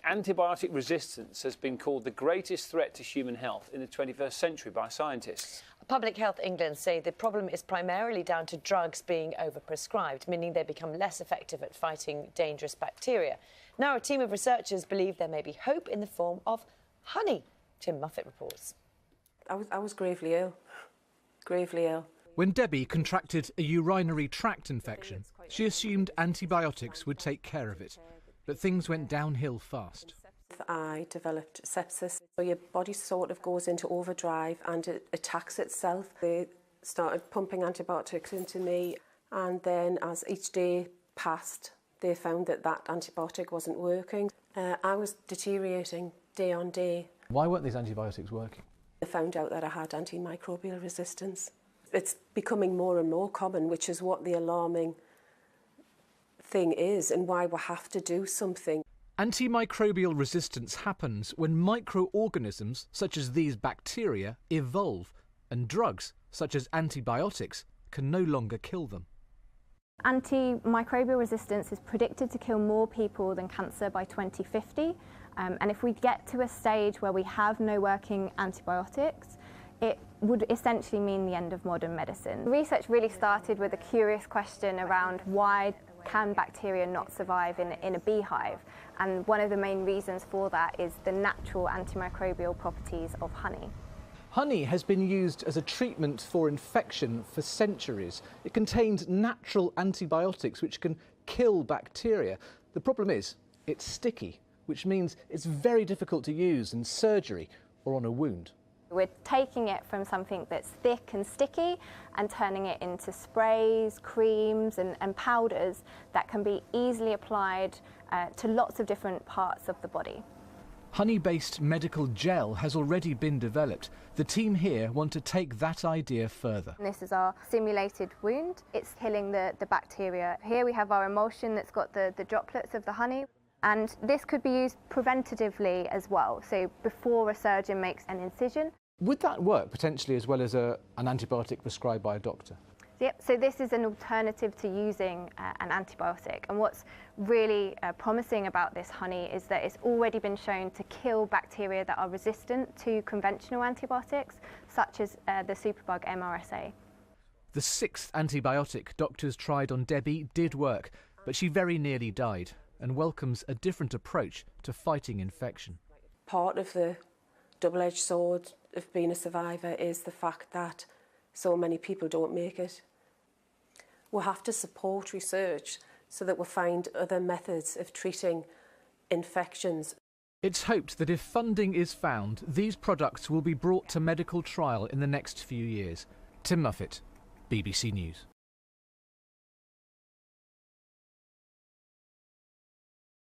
Antibiotic resistance has been called the greatest threat to human health in the 21st century by scientists. Public Health England say the problem is primarily down to drugs being overprescribed, meaning they become less effective at fighting dangerous bacteria. Now a team of researchers believe there may be hope in the form of honey. Tim Muffet reports. I was gravely ill. Gravely ill. When Debbie contracted a urinary tract infection, she assumed antibiotics would take care of it. But things went downhill fast. I developed sepsis. So your body sort of goes into overdrive and it attacks itself. They started pumping antibiotics into me, and then as each day passed, they found that that antibiotic wasn't working. I was deteriorating day on day. Why weren't these antibiotics working? They found out that I had antimicrobial resistance. It's becoming more and more common, which is what the alarming thing is and why we have to do something. Antimicrobial resistance happens when microorganisms, such as these bacteria, evolve, and drugs, such as antibiotics, can no longer kill them. Antimicrobial resistance is predicted to kill more people than cancer by 2050. And if we get to a stage where we have no working antibiotics, it would essentially mean the end of modern medicine. Research really started with a curious question around why can bacteria not survive in a beehive? And one of the main reasons for that is the natural antimicrobial properties of honey. Honey has been used as a treatment for infection for centuries. It contains natural antibiotics which can kill bacteria. The problem is it's sticky, which means it's very difficult to use in surgery or on a wound. We're taking it from something that's thick and sticky and turning it into sprays, creams and powders that can be easily applied to lots of different parts of the body. Honey-based medical gel has already been developed. The team here want to take that idea further. This is our simulated wound. It's killing the bacteria. Here we have our emulsion that's got the droplets of the honey. And this could be used preventatively as well, so before a surgeon makes an incision. Would that work potentially as well as an antibiotic prescribed by a doctor? Yep, so this is an alternative to using an antibiotic. And what's really promising about this honey is that it's already been shown to kill bacteria that are resistant to conventional antibiotics, such as the superbug MRSA. The sixth antibiotic doctors tried on Debbie did work, but she very nearly died and welcomes a different approach to fighting infection. Part of the double-edged sword of being a survivor is the fact that so many people don't make it. We'll have to support research so that we'll find other methods of treating infections. It's hoped that if funding is found, these products will be brought to medical trial in the next few years. Tim Muffet, BBC News.